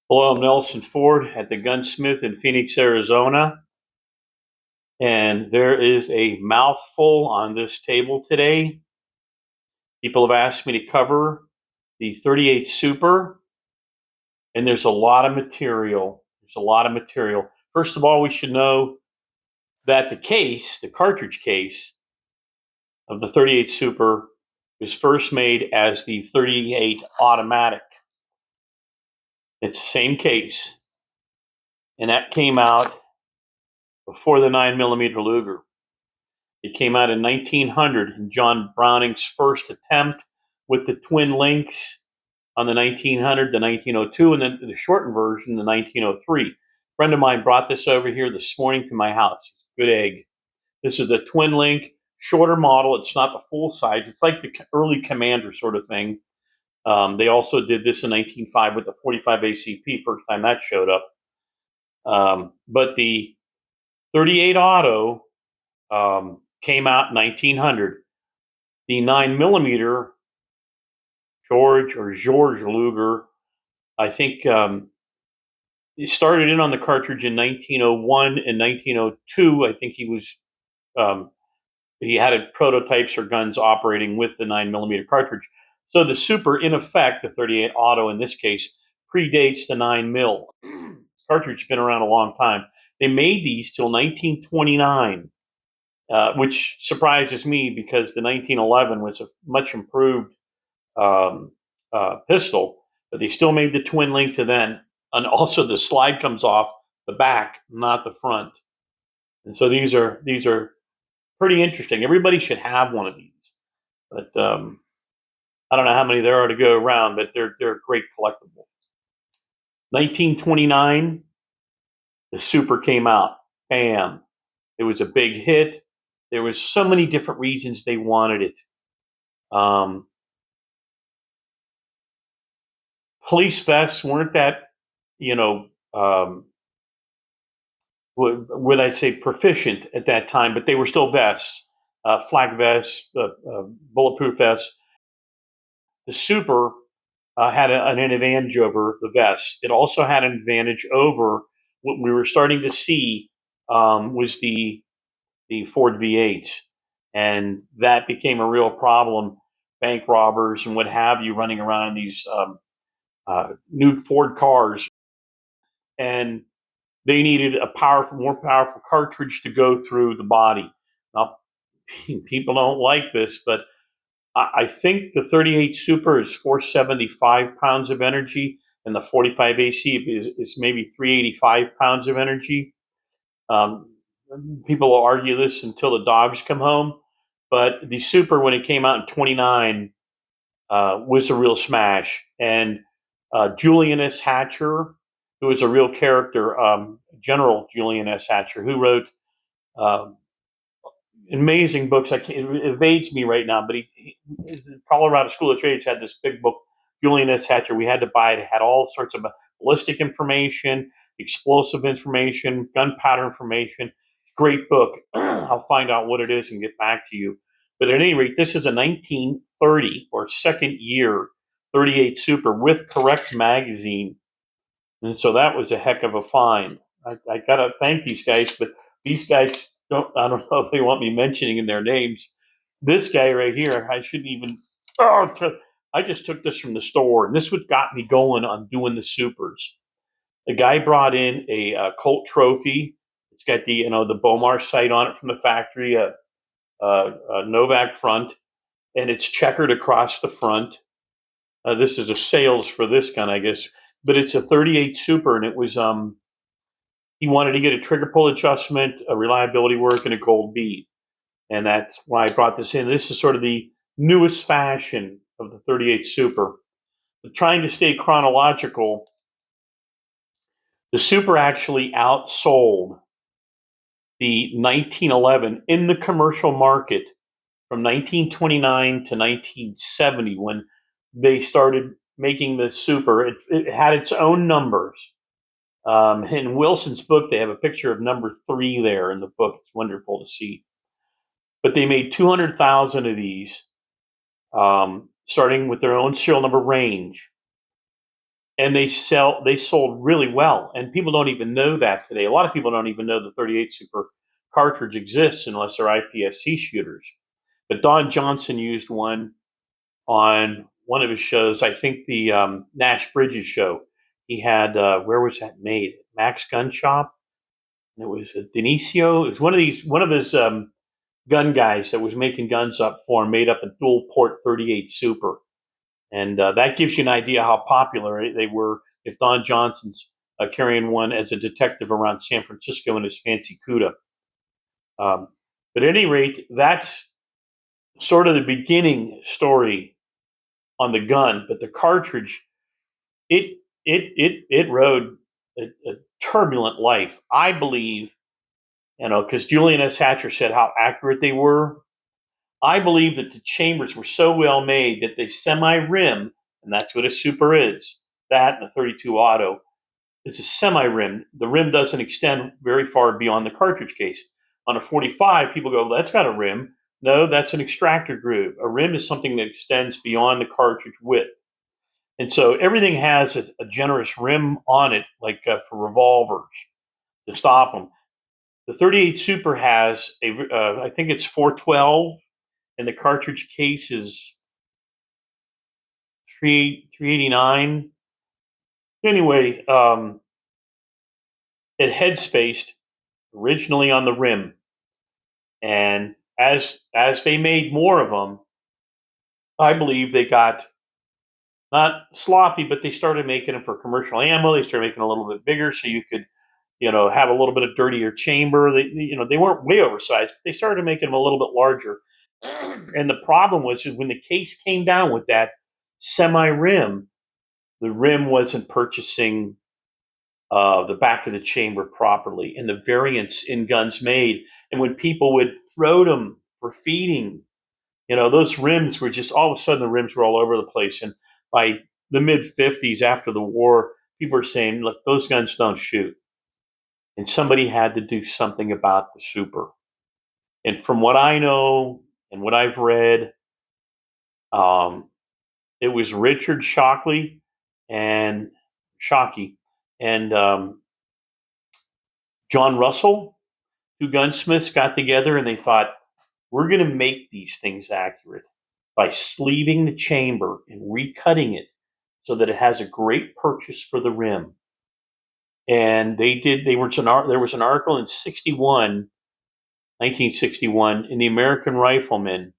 Hello, I'm Nelson Ford at the Gunsmith in Phoenix, Arizona. And there is a mouthful on this table today. People have asked me to cover the 38 Super, and there's a lot of material. There's a lot of material. First of all, we should know that the case, the cartridge case of the 38 Super, was first made as the 38 automatic. It's the same case, and that came out before the 9mm Luger. It came out in 1900 in John Browning's first attempt with the twin links on the 1900, the 1902, and then the shortened version, the 1903. A friend of mine brought this over here this morning to my house. Good egg. This is the twin link, shorter model. It's not the full size. It's like the early Commander sort of thing. They also did this in 1905 with the 45 ACP, first time that showed up. But the 38 Auto came out in 1900. The 9mm George Luger, I think he started in on the cartridge in 1901 and 1902. I think he had prototypes or guns operating with the 9mm cartridge. So the Super, in effect, the 38 Auto in this case, predates the 9mm. Cartridge has been around a long time. They made these till 1929. Which surprises me because the 1911 was a much improved um, pistol, but they still made the twin link to then. And also the slide comes off the back, not the front. And so these are pretty interesting. Everybody should have one of these, but I don't know how many there are to go around, but they're great collectibles. 1929, the Super came out. Bam! It was a big hit. There was so many different reasons they wanted it. Um, Police vests weren't that, you know, would I say proficient at that time, but they were still vests, flak vests, bulletproof vests. The Super had an advantage over the vest. It also had an advantage over what we were starting to see was the Ford V8s, and that became a real problem. Bank robbers and what have you running around in these new Ford cars, and they needed a more powerful cartridge to go through the body. Now, people don't like this, but I think the 38 Super is 475 pounds of energy, and the 45 AC is maybe 385 pounds of energy. Um, People will argue this until the dogs come home, but the Super, when it came out in 29, was a real smash. And Julian S. Hatcher, who was a real character, General Julian S. Hatcher, who wrote uh, amazing books. It evades me right now, but the Colorado School of Trades had this big book, Julian S. Hatcher. We had to buy it. It had all sorts of ballistic information, explosive information, gunpowder information. Great book. I'll find out what it is and get back to you. But at any rate, this is a 1930 or second year 38 Super with correct magazine. And so that was a heck of a find. I got to thank these guys, but these guys I don't know if they want me mentioning their names. This guy right here, I shouldn't even, oh, I just took this from the store, and this what got me going on doing the Supers. The guy brought in a Colt Trophy. It's got the Bomar sight on it from the factory, a Novak front, and it's checkered across the front. This is a sales for this gun, I guess, but it's a 38 Super, and it was he wanted to get a trigger pull adjustment, a reliability work, and a gold bead, and that's why I brought this in. This is sort of the newest fashion of the 38 Super. But trying to stay chronological, the Super actually outsold the 1911 in the commercial market from 1929 to 1970 when they started making the Super. It had its own numbers. In Wilson's book, they have a picture of number 3 there in the book. It's wonderful to see. But they made 200,000 of these, starting with their own serial number range. and they sold really well. And people don't even know that today. A lot of people don't even know the 38 Super cartridge exists unless they're IPSC shooters. But Don Johnson used one on one of his shows. I think the Nash Bridges show. He had where was that made? Max Gun Shop. And it was Denisio. It was one of his gun guys that was making guns up for him. Made up a dual port 38 Super, and that gives you an idea how popular they were. If Don Johnson's carrying one as a detective around San Francisco in his fancy CUDA. Um, but at any rate, that's sort of the beginning story on the gun. But the cartridge, it rode a turbulent life. I believe, because Julian S. Hatcher said how accurate they were. I believe that the chambers were so well made that they semi-rim, and that's what a super is. That and a 32 auto, it's a semi-rim. The rim doesn't extend very far beyond the cartridge case. On a 45, people go, well, that's got a rim. No, that's an extractor groove. A rim is something that extends beyond the cartridge width. And so everything has a generous rim on it, like for revolvers to stop them. The 38 Super has I think it's 412, and the cartridge case is 389. Anyway, it head spaced originally on the rim, and as they made more of them, I believe they got not sloppy, but they started making them for commercial ammo. They started making a little bit bigger, so you could have a little bit of dirtier chamber. They weren't way oversized. But they started making them a little bit larger. And the problem was when the case came down with that semi rim, the rim wasn't purchasing the back of the chamber properly, and the variance in guns made. And when people would throw them for feeding, those rims were just all of a sudden the rims were all over the place. And by the mid 50s, after the war, people were saying, look, those guns don't shoot. And somebody had to do something about the super. And from what I know and what I've read, um, it was Richard and Shockey and John Russell, two gunsmiths, got together and they thought, we're going to make these things accurate by sleeving the chamber and recutting it so that it has a great purchase for the rim. And they did. There was an article in 1961, in the American Rifleman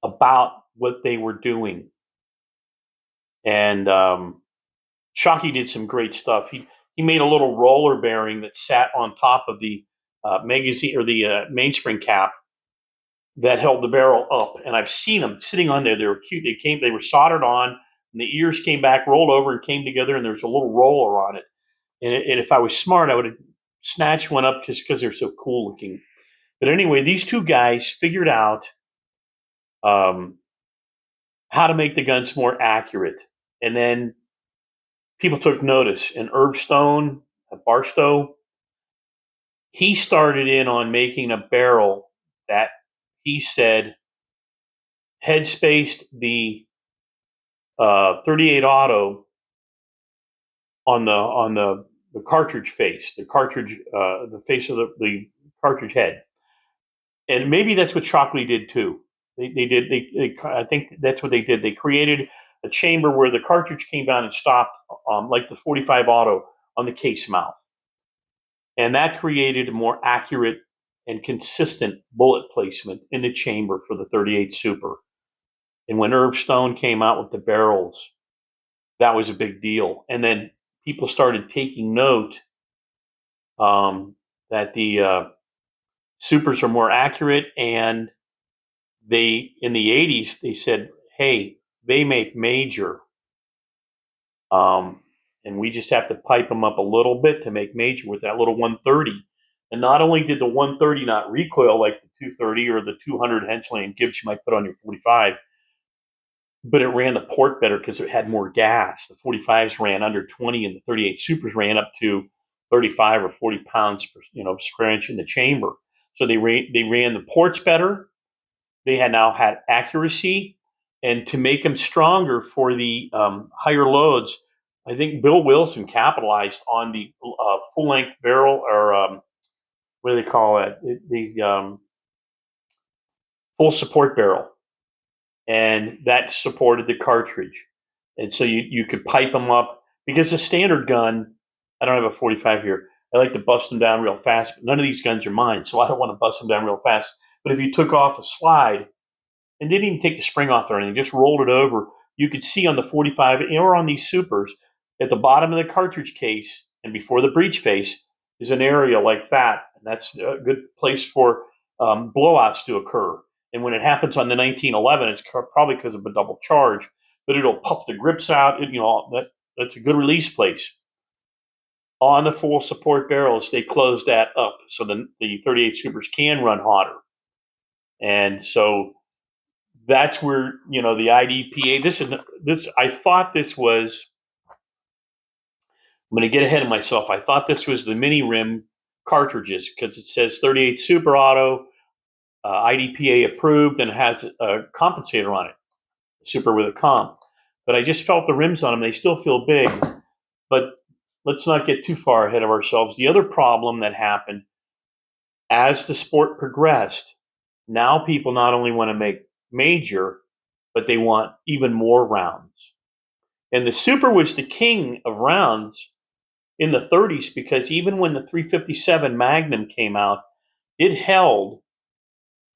about what they were doing. And Shockey did some great stuff. He made a little roller bearing that sat on top of the magazine or the mainspring cap that held the barrel up. And I've seen them sitting on there. They were cute. They were soldered on, and the ears came back, rolled over, and came together. And there's a little roller on it. And if I was smart, I would have snatched one up just because they're so cool looking. But anyway, these two guys figured out how to make the guns more accurate. And then people took notice. And Irv Stone at Barstow, he started in on making a barrel that he said head spaced the 38 auto on the cartridge face, the face of the cartridge head. And maybe that's what Shockley did too. I think that's what they did. They created a chamber where the cartridge came down and stopped, like the 45 auto on the case mouth. And that created a more accurate and consistent bullet placement in the chamber for the 38 Super. And when Irv Stone came out with the barrels, that was a big deal. And then people started taking note that the Supers are more accurate, and in the 80s, they said, hey, they make major. And we just have to pipe them up a little bit to make major with that little 130. And not only did the 130 not recoil like the 230 or the 200 Hensley Gibbs you might put on your 45, but it ran the port better because it had more gas. The 45s ran under 20, and the 38 Supers ran up to 35 or 40 pounds per square inch in the chamber. So they ran the ports better. They had now had accuracy, and to make them stronger for the higher loads, I think Bill Wilson capitalized on the full length barrel, or what do they call it? The full support barrel, and that supported the cartridge. And so you could pipe them up, because the standard gun, I don't have a 45 here. I like to bust them down real fast, but none of these guns are mine, so I don't want to bust them down real fast. But if you took off a slide and didn't even take the spring off or anything, just rolled it over, you could see on the 45 or on these supers at the bottom of the cartridge case and before the breech face is an area like that. And that's a good place for blowouts to occur. And when it happens on the 1911, it's probably because of a double charge, but it'll puff the grips out. That's a good release place. On the full support barrels, they close that up so the 38 Supers can run hotter. And so that's where, the IDPA, I thought this was, I'm going to get ahead of myself. I thought this was the mini rim cartridges, because it says 38 Super Auto, IDPA approved, and it has a compensator on it, super with a comp. But I just felt the rims on them, they still feel big. But let's not get too far ahead of ourselves. The other problem that happened as the sport progressed, now people not only want to make major, but they want even more rounds. And the Super was the king of rounds in the 30s, because even when the 357 Magnum came out, it held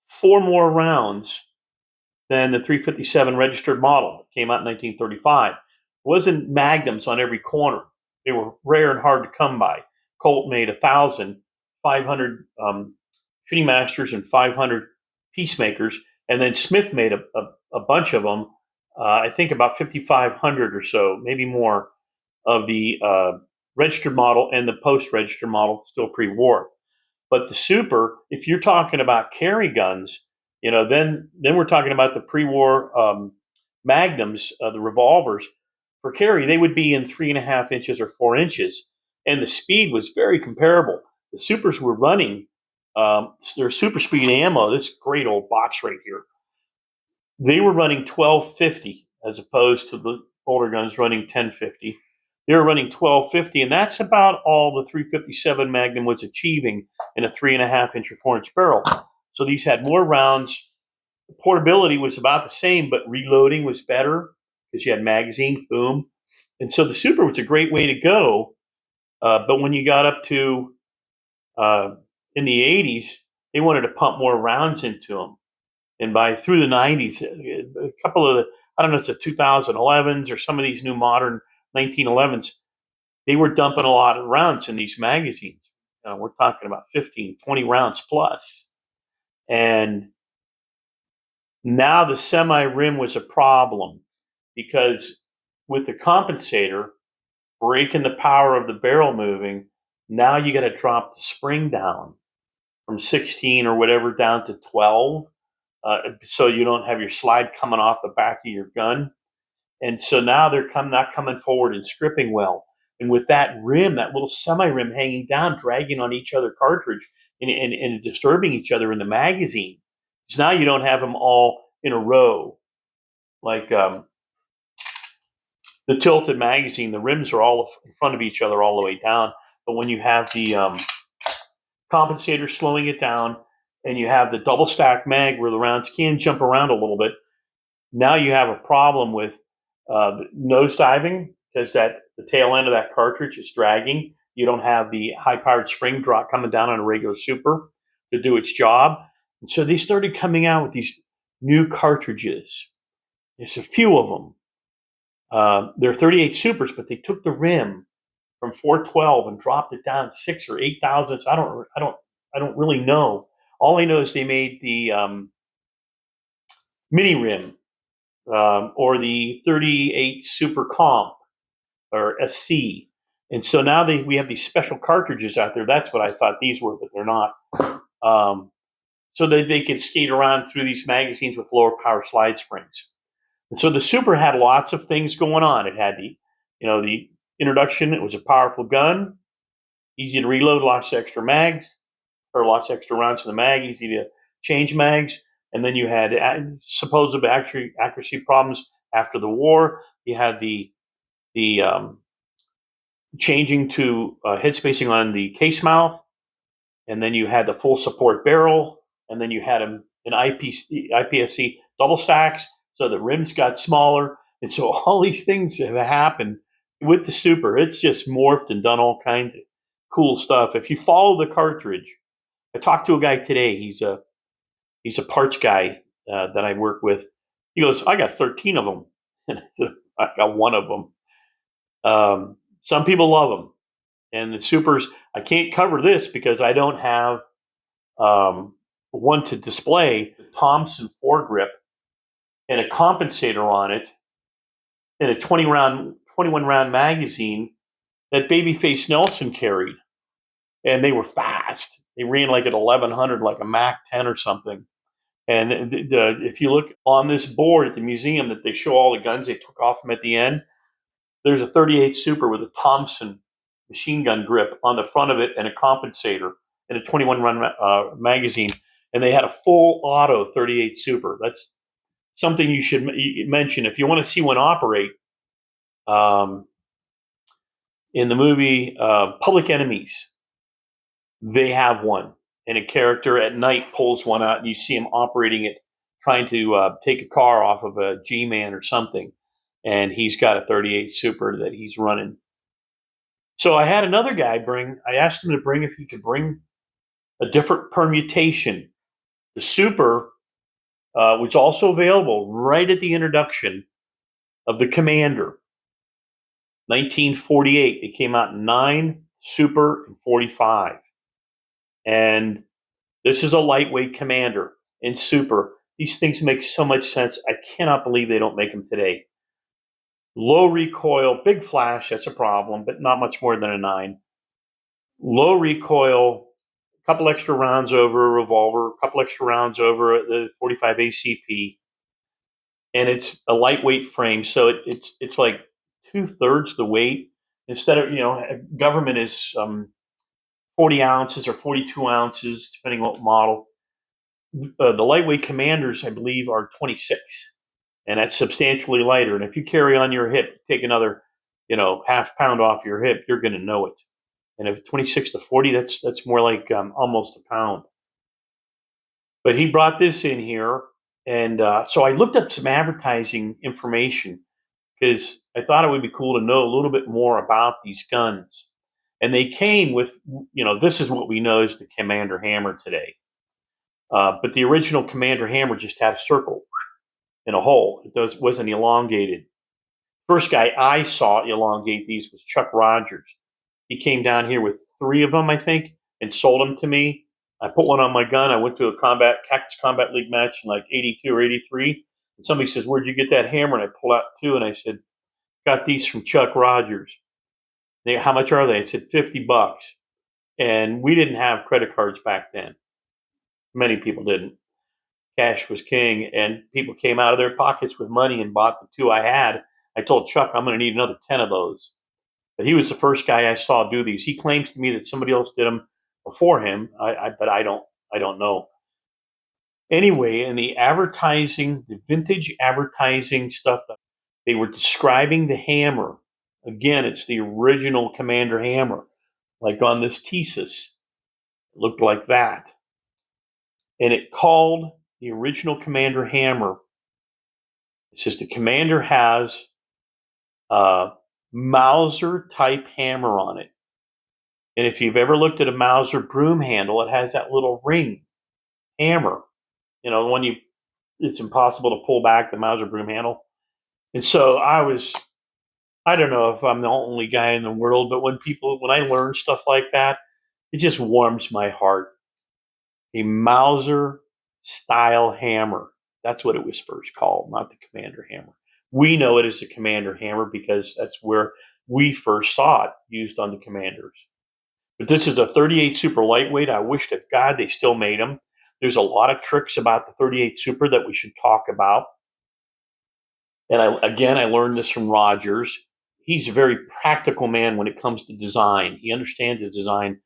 4 more rounds than the 357 registered model that came out in 1935. It wasn't Magnums on every corner. They were rare and hard to come by. Colt made 1,000, 500 shooting masters and 500 peacemakers, and then Smith made a bunch of them. I think about 5,500 or so, maybe more, of the registered model and the post-registered model, still pre-war. But the Super, if you're talking about carry guns, then we're talking about the pre-war Magnums, the revolvers. For carry, they would be in 3.5 inches or 4 inches, and the speed was very comparable. The Supers were running their super speed ammo. This great old box right here. They were running 1250 as opposed to the older guns running 1050. They were running 1250, and that's about all the 357 Magnum was achieving in a 3.5 inch or 4 inch barrel. So these had more rounds. The portability was about the same, but reloading was better because you had magazine, boom. And so the Super was a great way to go. But when you got up to in the 80s, they wanted to pump more rounds into them. And through the 90s, a couple of I don't know, it's the 2011s or some of these new modern 1911s, they were dumping a lot of rounds in these magazines. We're talking about 15, 20 rounds plus. And now the semi-rim was a problem, because with the compensator breaking the power of the barrel moving, now you got to drop the spring down from 16 or whatever down to 12, so you don't have your slide coming off the back of your gun. And so now they're not coming forward and stripping well. And with that rim, that little semi-rim hanging down, dragging on each other cartridge and disturbing each other in the magazine. So now you don't have them all in a row. Like the tilted magazine, the rims are all in front of each other all the way down. But when you have the compensator slowing it down, and you have the double stack mag where the rounds can jump around a little bit, now you have a problem with nose diving, because the tail end of that cartridge is dragging. You don't have the high-powered spring drop coming down on a regular Super to do its job. And so they started coming out with these new cartridges. There's a few of them. They're 38 Supers, but they took the rim from 412 and dropped it down 6 or 8 thousandths. I don't really know. All I know is they made the mini rim, or the 38 Super Comp, or SC. And so now we have these special cartridges out there. That's what I thought these were, but they're not. So that they can skate around through these magazines with lower power slide springs. And so the Super had lots of things going on. It had the introduction. It was a powerful gun, easy to reload, lots of extra mags, or lots of extra rounds in the mag, easy to change mags. And then you had supposed accuracy problems after the war. You had the changing to head spacing on the case mouth, and then you had the full support barrel, and then you had an IPSC double stacks, so the rims got smaller, and so all these things have happened with the Super. It's just morphed and done all kinds of cool stuff. If you follow the cartridge, I talked to a guy today. He's a parts guy that I work with. He goes, I got 13 of them, and I said, I got one of them. Some people love them, and the Supers. I can't cover this because I don't have one to display. The Thompson foregrip and a compensator on it, and a 21 round magazine that Babyface Nelson carried, and they were fast. They ran like at 1100, like a Mac 10 or something. And if you look on this board at the museum that they show all the guns they took off them at the end, there's a 38 Super with a Thompson machine gun grip on the front of it and a compensator and a 21 run magazine. And they had a full auto 38 Super. That's something you should mention if you want to see one operate. In the movie Public Enemies, they have one, and a character at night pulls one out, and you see him operating it, trying to take a car off of a G-Man or something, and he's got a 38 Super that he's running. So I had another guy bring. I asked him to bring if he could bring a different permutation. The Super was also available right at the introduction of the Commander. 1948. It came out in 9, Super, and 45. And this is a lightweight Commander and Super. These things make so much sense. I cannot believe they don't make them today. Low recoil, big flash, that's a problem, but not much more than a 9. Low recoil, a couple extra rounds over a revolver, a couple extra rounds over the 45 ACP. And it's a lightweight frame, so it's like 2/3 the weight. Instead of, government is 40 ounces or 42 ounces, depending on what model. The lightweight Commanders, I believe, are 26, and that's substantially lighter. And if you carry on your hip, take another, half pound off your hip, you're going to know it. And if 26 to 40, that's more like almost a pound. But he brought this in here, and so I looked up some advertising information because I thought it would be cool to know a little bit more about these guns. And they came with, this is what we know as the Commander Hammer today. But the original Commander Hammer just had a circle and a hole. It wasn't elongated. First guy I saw elongate these was Chuck Rogers. He came down here with 3 of them, I think, and sold them to me. I put one on my gun. I went to a Cactus Combat League match in like 82 or 83. And somebody says, where'd you get that hammer? And I pulled out 2, and I said, got these from Chuck Rogers. How much are they? I said, $50. And we didn't have credit cards back then. Many people didn't. Cash was king, and people came out of their pockets with money and bought the 2 I had. I told Chuck I'm going to need another 10 of those. But he was the first guy I saw do these. He claims to me that somebody else did them before him, but I don't know. Anyway, in the advertising, the vintage advertising stuff, they were describing the hammer. Again, it's the original Commander Hammer, like on this thesis. It looked like that. And it called the original Commander Hammer. It says the Commander has a Mauser type hammer on it. And if you've ever looked at a Mauser broom handle, it has that little ring hammer. When it's impossible to pull back the Mauser broom handle. And so I don't know if I'm the only guy in the world, but when I learn stuff like that, it just warms my heart. A Mauser style hammer. That's what it was first called, not the Commander Hammer. We know it as the Commander Hammer because that's where we first saw it used on the Commanders. But this is a 38 Super lightweight. I wish to God they still made them. There's a lot of tricks about the 38 Super that we should talk about. And I learned this from Rogers. He's a very practical man when it comes to design. He understands the design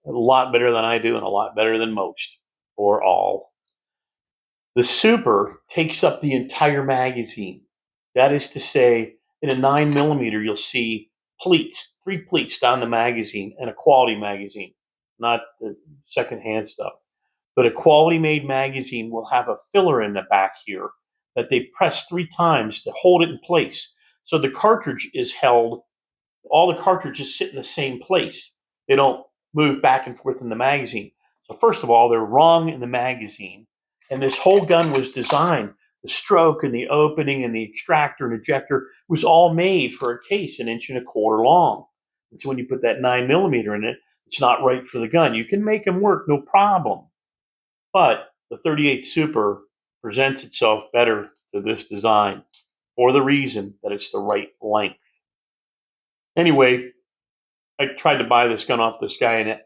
a lot better than I do and a lot better than most or all. The Super takes up the entire magazine. That is to say, in a 9mm, you'll see pleats, 3 pleats down the magazine, and a quality magazine, not the secondhand stuff. But a quality made magazine will have a filler in the back here that they press 3 times to hold it in place. So the cartridge is held, all the cartridges sit in the same place. They don't move back and forth in the magazine. So first of all, they're wrong in the magazine. And this whole gun was designed, the stroke and the opening and the extractor and ejector was all made for a case 1.25 inches long. And so when you put that 9mm in it, it's not right for the gun. You can make them work, no problem. But the 38 Super presents itself better to this design for the reason that it's the right length. Anyway, I tried to buy this gun off this guy, and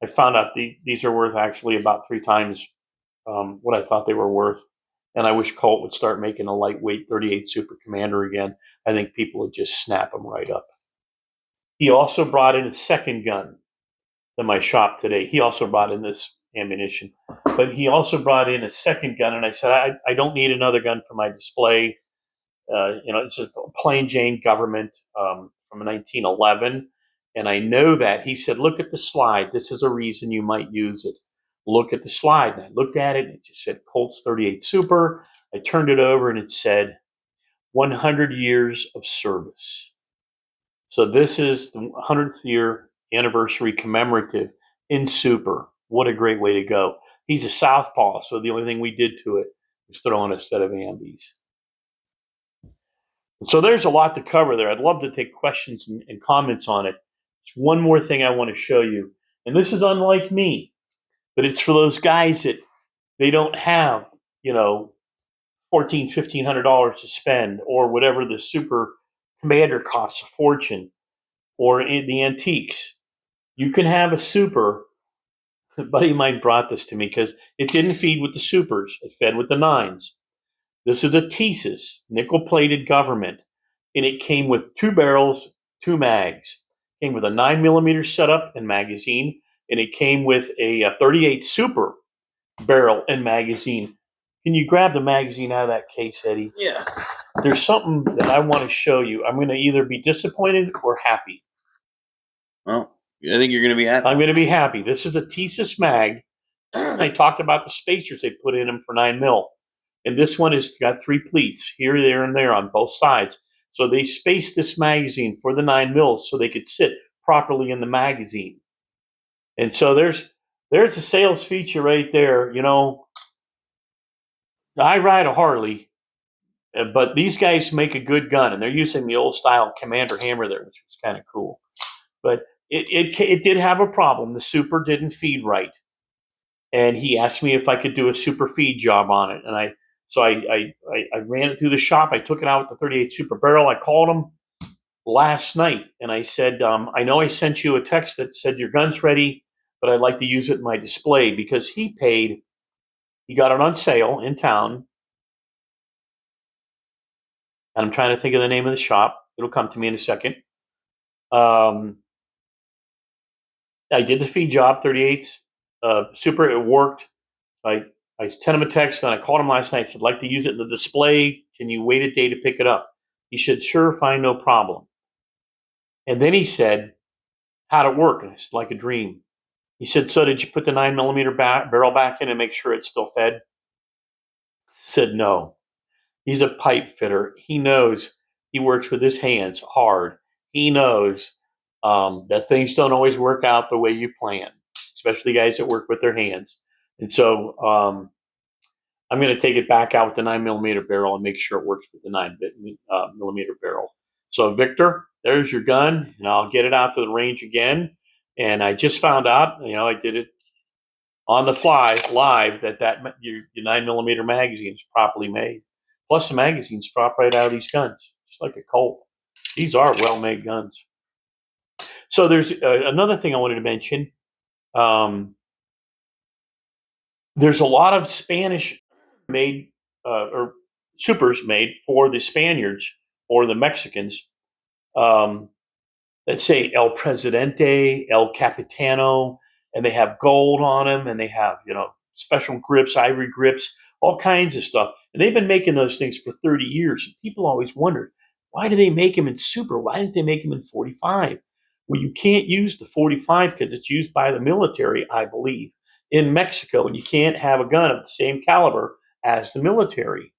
I found out these are worth actually about 3 times what I thought they were worth. And I wish Colt would start making a lightweight 38 Super Commander again. I think people would just snap them right up. He also brought in a second gun to my shop today. He also brought in this ammunition, but he also brought in a second gun. And I said, I don't need another gun for my display. It's a plain Jane government from 1911. And I know that. He said, look at the slide. This is a reason you might use it. Look at the slide. And I looked at it, and it just said Colt's 38 Super. I turned it over, and it said 100 years of service. So this is the 100th year anniversary commemorative in Super. What a great way to go. He's a southpaw, so the only thing we did to it was throw in a set of ambies. So there's a lot to cover there. I'd love to take questions and comments on it. There's one more thing I want to show you. And this is unlike me, but it's for those guys that they don't have, $1,400, $1,500 to spend, or whatever the Super Commander costs a fortune, or in the antiques. You can have a Super. A buddy of mine brought this to me because it didn't feed with the Supers. It fed with the 9s. This is a Thesis, nickel-plated government, and it came with 2 barrels, 2 mags. It came with a 9mm setup and magazine, and it came with a 38 Super barrel and magazine. Can you grab the magazine out of that case, Eddie? Yeah. There's something that I want to show you. I'm going to either be disappointed or happy. Well, I think you're going to be happy. I'm going to be happy. This is a Thesis mag. I talked about the spacers they put in them for 9mm. And this one has got 3 pleats here, there, and there on both sides. So they spaced this magazine for the 9mm so they could sit properly in the magazine. And so there's a sales feature right there. I ride a Harley, but these guys make a good gun, and they're using the old style Commander hammer there, which was kind of cool. But it did have a problem. The Super didn't feed right. And he asked me if I could do a super feed job on it. And I ran it through the shop. I took it out with the 38 Super barrel. I called him last night, and I said, I know I sent you a text that said your gun's ready, but I'd like to use it in my display, because he got it on sale in town. And I'm trying to think of the name of the shop. It'll come to me in a second. I did the feed job, 38 Super. It worked. I sent him a text, and I called him last night. I said, I'd like to use it in the display. Can you wait a day to pick it up? He said, sure, fine, no problem. And then he said, how'd it work? And I said, like a dream. He said, so did you put the 9mm barrel back in and make sure it's still fed? I said, no. He's a pipe fitter. He knows. He works with his hands hard. He knows that things don't always work out the way you plan, especially guys that work with their hands. And so I'm going to take it back out with the 9mm barrel and make sure it works with the 9mm barrel. So Victor, there's your gun, and I'll get it out to the range again. And I just found out, I did it on the fly live that your 9mm magazine is properly made. Plus the magazines drop right out of these guns, just like a Colt. These are well-made guns. So there's another thing I wanted to mention. There's a lot of Spanish made or Supers made for the Spaniards or the Mexicans. Let's say El Presidente, El Capitano, and they have gold on them, and they have special grips, ivory grips, all kinds of stuff. And they've been making those things for 30 years. And people always wondered, why do they make them in super? Why didn't they make them in 45? Well, you can't use the 45 because it's used by the military, I believe, in Mexico, and you can't have a gun of the same caliber as the military.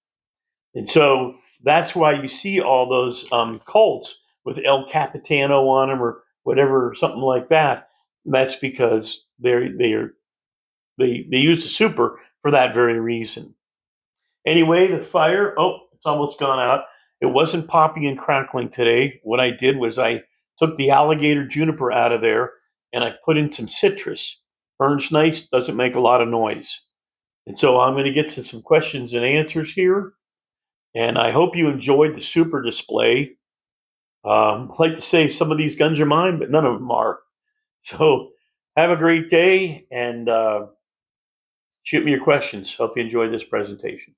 And so that's why you see all those Colts with El Capitano on them or whatever, something like that. And that's because they use the super for that very reason. Anyway, the fire, it's almost gone out. It wasn't popping and crackling today. What I did was I took the alligator juniper out of there and I put in some citrus. Burns nice, doesn't make a lot of noise. And so I'm going to get to some questions and answers here. And I hope you enjoyed the super display. I'd like to say some of these guns are mine, but none of them are. So have a great day and shoot me your questions. Hope you enjoyed this presentation.